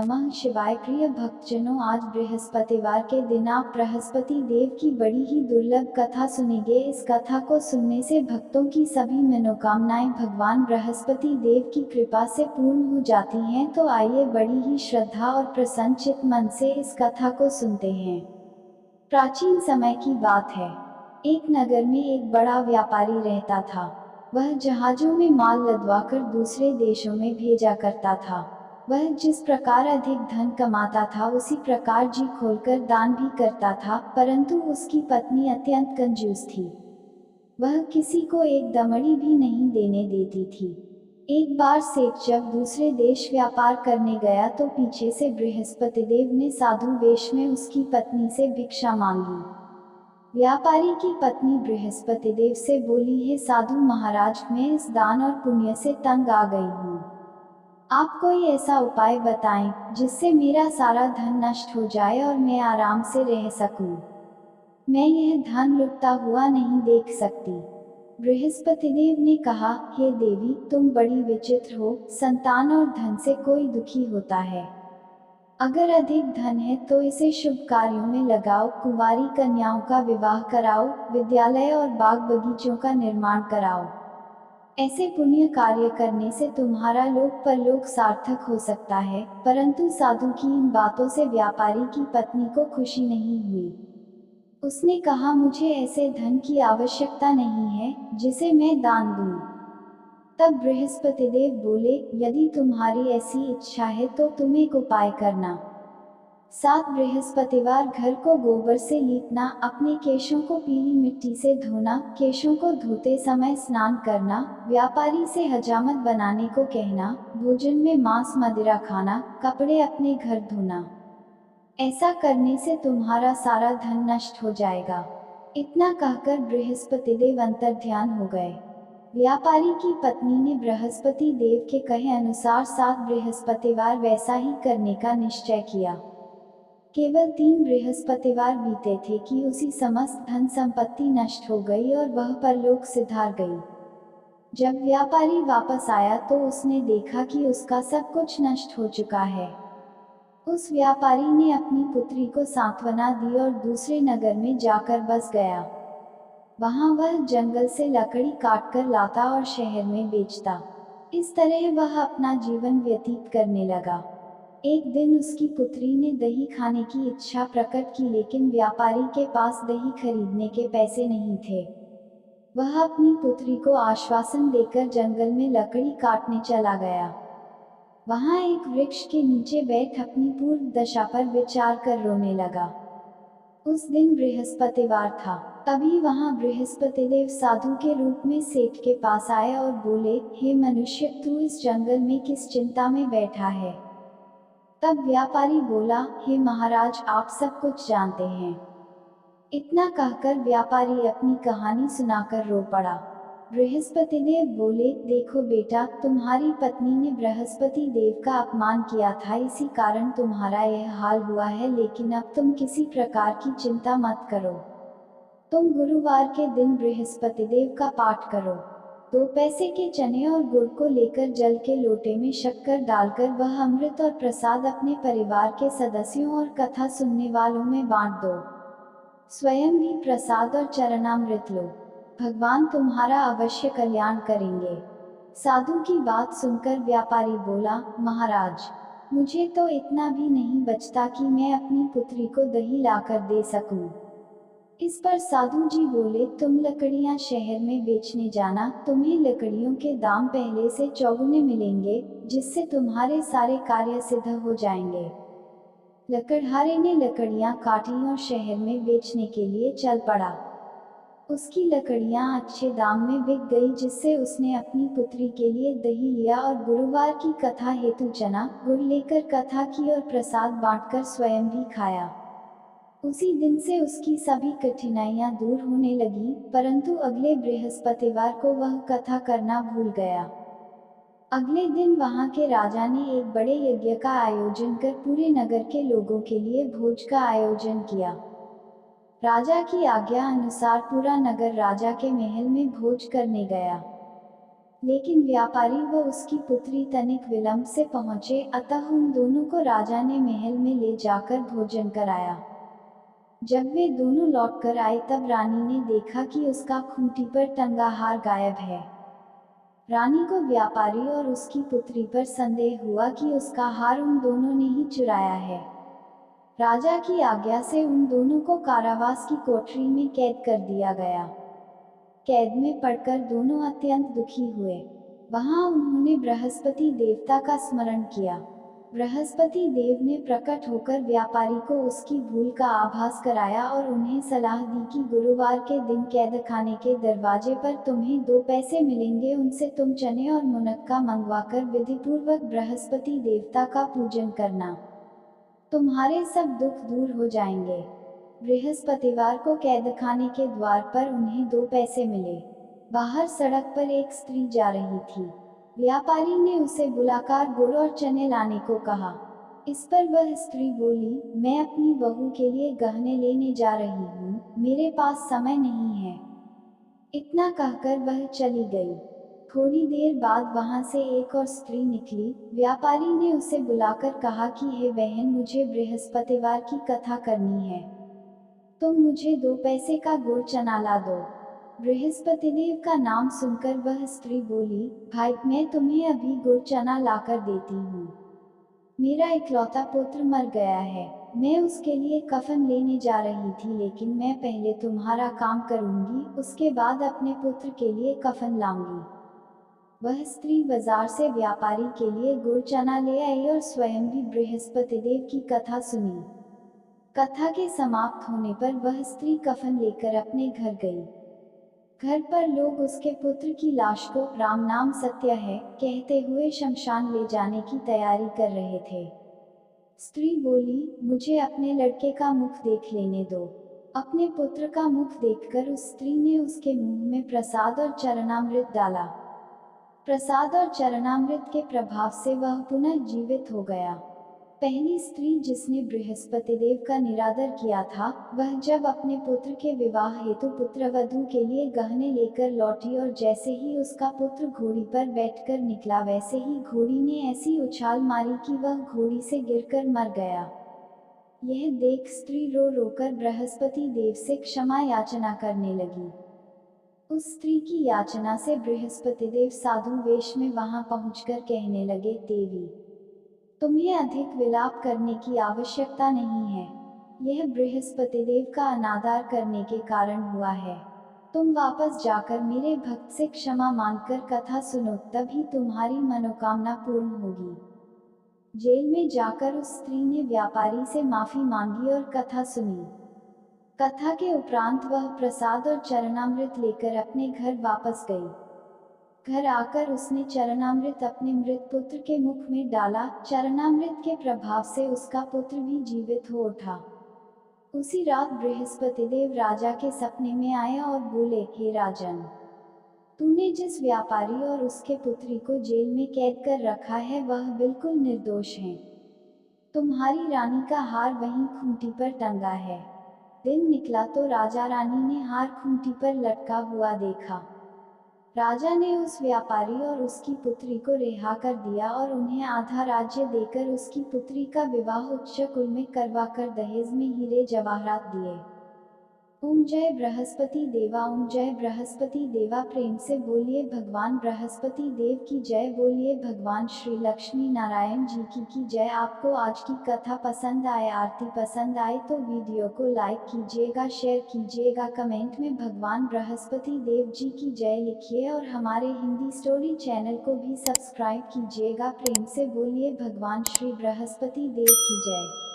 नमः शिवाय। प्रिय भक्तजनों, आज बृहस्पतिवार के दिन आप बृहस्पति देव की बड़ी ही दुर्लभ कथा सुनेंगे। इस कथा को सुनने से भक्तों की सभी मनोकामनाएं भगवान बृहस्पति देव की कृपा से पूर्ण हो जाती हैं। तो आइए बड़ी ही श्रद्धा और प्रसन्नचित्त मन से इस कथा को सुनते हैं। प्राचीन समय की बात है। एक नगर में एक बड़ा व्यापारी रहता था। वह जहाजों में माल लदवाकर दूसरे देशों में भेजा करता था। वह जिस प्रकार अधिक धन कमाता था उसी प्रकार जी खोलकर दान भी करता था, परंतु उसकी पत्नी अत्यंत कंजूस थी। वह किसी को एक दमड़ी भी नहीं देने देती थी। एक बार सेठ जब दूसरे देश व्यापार करने गया तो पीछे से बृहस्पति देव ने साधु वेश में उसकी पत्नी से भिक्षा मांगी। व्यापारी की पत्नी बृहस्पति देव से बोली, हे साधु महाराज, मैं इस दान और पुण्य से तंग आ गई हूँ। आप कोई ऐसा उपाय बताएं जिससे मेरा सारा धन नष्ट हो जाए और मैं आराम से रह सकूं। मैं यह धन लुटता हुआ नहीं देख सकती। बृहस्पति देव ने कहा, हे देवी, तुम बड़ी विचित्र हो। संतान और धन से कोई दुखी होता है। अगर अधिक धन है तो इसे शुभ कार्यों में लगाओ, कुंवारी कन्याओं का विवाह कराओ, विद्यालय और बाग बगीचों का निर्माण कराओ। ऐसे पुण्य कार्य करने से तुम्हारा लोक परलोक सार्थक हो सकता है। परंतु साधु की इन बातों से व्यापारी की पत्नी को खुशी नहीं हुई। उसने कहा, मुझे ऐसे धन की आवश्यकता नहीं है जिसे मैं दान दूं। तब बृहस्पति देव बोले, यदि तुम्हारी ऐसी इच्छा है तो तुम एक उपाय करना। 7 बृहस्पतिवार घर को गोबर से लीपना, अपने केशों को पीली मिट्टी से धोना, केशों को धोते समय स्नान करना, व्यापारी से हजामत बनाने को कहना, भोजन में मांस मदिरा खाना, कपड़े अपने घर धोना। ऐसा करने से तुम्हारा सारा धन नष्ट हो जाएगा। इतना कहकर बृहस्पति देव अंतर्ध्यान हो गए। व्यापारी की पत्नी ने बृहस्पति देव के कहे अनुसार 7 बृहस्पतिवार वैसा ही करने का निश्चय किया। केवल 3 बृहस्पतिवार बीते थे कि उसी समस्त धन संपत्ति नष्ट हो गई और वह परलोक सिधार गई। जब व्यापारी वापस आया तो उसने देखा कि उसका सब कुछ नष्ट हो चुका है। उस व्यापारी ने अपनी पुत्री को सांत्वना दी और दूसरे नगर में जाकर बस गया। वहां वह जंगल से लकड़ी काटकर लाता और शहर में बेचता। इस तरह वह अपना जीवन व्यतीत करने लगा। एक दिन उसकी पुत्री ने दही खाने की इच्छा प्रकट की, लेकिन व्यापारी के पास दही खरीदने के पैसे नहीं थे। वह अपनी पुत्री को आश्वासन देकर जंगल में लकड़ी काटने चला गया। वहां एक वृक्ष के नीचे बैठ अपनी पूर्व दशा पर विचार कर रोने लगा। उस दिन बृहस्पतिवार था। तभी वहां बृहस्पति देव साधु के रूप में सेठ के पास आए और बोले, हे मनुष्य, तू इस जंगल में किस चिंता में बैठा है? तब व्यापारी बोला, हे महाराज, आप सब कुछ जानते हैं। इतना कहकर व्यापारी अपनी कहानी सुनाकर रो पड़ा। बृहस्पति देव बोले, देखो बेटा, तुम्हारी पत्नी ने बृहस्पति देव का अपमान किया था, इसी कारण तुम्हारा यह हाल हुआ है। लेकिन अब तुम किसी प्रकार की चिंता मत करो। तुम गुरुवार के दिन बृहस्पति देव का पाठ करो। 2 पैसे के चने और गुड़ को लेकर जल के लोटे में शक्कर डालकर वह अमृत और प्रसाद अपने परिवार के सदस्यों और कथा सुनने वालों में बांट दो। स्वयं भी प्रसाद और चरणामृत लो। भगवान तुम्हारा अवश्य कल्याण करेंगे। साधु की बात सुनकर व्यापारी बोला, महाराज, मुझे तो इतना भी नहीं बचता कि मैं अपनी पुत्री को दही लाकर दे सकूं। इस पर साधु जी बोले, तुम लकड़ियां शहर में बेचने जाना, तुम्हें लकड़ियों के दाम पहले से चौगुने मिलेंगे, जिससे तुम्हारे सारे कार्य सिद्ध हो जाएंगे। लकड़हारे ने लकड़ियां काटी और शहर में बेचने के लिए चल पड़ा। उसकी लकड़ियां अच्छे दाम में बिक गई, जिससे उसने अपनी पुत्री के लिए दही लिया और गुरुवार की कथा हेतु चना गुड़ लेकर कथा की और प्रसाद बांटकर स्वयं भी खाया। उसी दिन से उसकी सभी कठिनाइयां दूर होने लगी, परंतु अगले बृहस्पतिवार को वह कथा करना भूल गया। अगले दिन वहां के राजा ने एक बड़े यज्ञ का आयोजन कर पूरे नगर के लोगों के लिए भोज का आयोजन किया। राजा की आज्ञा अनुसार पूरा नगर राजा के महल में भोज करने गया। लेकिन व्यापारी व उसकी पुत्री तनिक विलंब से पहुंचे, अतः उन दोनों को राजा ने महल में ले जाकर भोजन कराया। जब वे दोनों लौटकर आए तब रानी ने देखा कि उसका खूंटी पर टंगा हार गायब है। रानी को व्यापारी और उसकी पुत्री पर संदेह हुआ कि उसका हार उन दोनों ने ही चुराया है। राजा की आज्ञा से उन दोनों को कारावास की कोठरी में कैद कर दिया गया। कैद में पड़कर दोनों अत्यंत दुखी हुए। वहां उन्होंने बृहस्पति देवता का स्मरण किया। बृहस्पति देव ने प्रकट होकर व्यापारी को उसकी भूल का आभास कराया और उन्हें सलाह दी कि गुरुवार के दिन कैदखाने के दरवाजे पर तुम्हें 2 पैसे मिलेंगे, उनसे तुम चने और मुनक्का मंगवाकर विधिपूर्वक बृहस्पति देवता का पूजन करना। तुम्हारे सब दुख दूर हो जाएंगे। बृहस्पतिवार को कैदखाने के द्वार पर उन्हें 2 पैसे मिले। बाहर सड़क पर एक स्त्री जा रही थी। व्यापारी ने उसे बुलाकर गुड़ और चने लाने को कहा। इस पर वह स्त्री बोली, मैं अपनी बहू के लिए गहने लेने जा रही हूँ, मेरे पास समय नहीं है। इतना कहकर वह चली गई। थोड़ी देर बाद वहां से एक और स्त्री निकली। व्यापारी ने उसे बुलाकर कहा कि हे बहन, मुझे बृहस्पतिवार की कथा करनी है, तुम मुझे 2 पैसे का गुड़ चना ला दो। बृहस्पतिदेव का नाम सुनकर वह स्त्री बोली, भाई, मैं तुम्हें अभी गुड़ चना लाकर देती हूँ। मेरा इकलौता पुत्र मर गया है, मैं उसके लिए कफन लेने जा रही थी, लेकिन मैं पहले तुम्हारा काम करूंगी, उसके बाद अपने पुत्र के लिए कफन लाऊंगी। वह स्त्री बाजार से व्यापारी के लिए गुड़ चना ले आई और स्वयं भी बृहस्पतिदेव की कथा सुनी। कथा के समाप्त होने पर वह स्त्री कफन लेकर अपने घर गई। घर पर लोग उसके पुत्र की लाश को राम नाम सत्य है कहते हुए शमशान ले जाने की तैयारी कर रहे थे। स्त्री बोली, मुझे अपने लड़के का मुख देख लेने दो। अपने पुत्र का मुख देखकर उस स्त्री ने उसके मुंह में प्रसाद और चरणामृत डाला। प्रसाद और चरणामृत के प्रभाव से वह पुनः जीवित हो गया। पहली स्त्री जिसने बृहस्पतिदेव का निरादर किया था, वह जब अपने पुत्र के विवाह हेतु पुत्रवधू के लिए गहने लेकर लौटी और जैसे ही उसका पुत्र घोड़ी पर बैठकर निकला, वैसे ही घोड़ी ने ऐसी उछाल मारी कि वह घोड़ी से गिरकर मर गया। यह देख स्त्री रो रोकर बृहस्पति देव से क्षमा याचना करने लगी। उस स्त्री की याचना से बृहस्पतिदेव साधु वेश में वहां पहुंचकर कहने लगे, देवी, तुम्हें अधिक विलाप करने की आवश्यकता नहीं है। यह बृहस्पतिदेव का अनादर करने के कारण हुआ है। तुम वापस जाकर मेरे भक्त से क्षमा मांगकर कथा सुनो, तभी तुम्हारी मनोकामना पूर्ण होगी। जेल में जाकर उस स्त्री ने व्यापारी से माफी मांगी और कथा सुनी। कथा के उपरांत वह प्रसाद और चरणामृत लेकर अपने घर वापस गई। घर आकर उसने चरणामृत अपने मृत पुत्र के मुख में डाला। चरणामृत के प्रभाव से उसका पुत्र भी जीवित हो उठा। उसी रात बृहस्पतिदेव राजा के सपने में आए और बोले, हे राजन, तूने जिस व्यापारी और उसके पुत्री को जेल में कैद कर रखा है वह बिल्कुल निर्दोष हैं। तुम्हारी रानी का हार वहीं खूंटी पर टंगा है। दिन निकला तो राजा रानी ने हार खूंटी पर लटका हुआ देखा। राजा ने उस व्यापारी और उसकी पुत्री को रिहा कर दिया और उन्हें आधा राज्य देकर उसकी पुत्री का विवाह उच्च कुल में करवाकर दहेज में हीरे जवाहरात दिए। ओम जय बृहस्पति देवा, ओम जय बृहस्पति देवा। प्रेम से बोलिए भगवान बृहस्पति देव की जय, बोलिए भगवान श्री लक्ष्मी नारायण जी की जय। आपको आज की कथा पसंद आए, आरती पसंद आए तो वीडियो को लाइक कीजिएगा, शेयर कीजिएगा, कमेंट में भगवान बृहस्पति देव जी की जय लिखिए और हमारे हिंदी स्टोरी चैनल को भी सब्सक्राइब कीजिएगा। प्रेम से बोलिए भगवान श्री बृहस्पति देव की जय।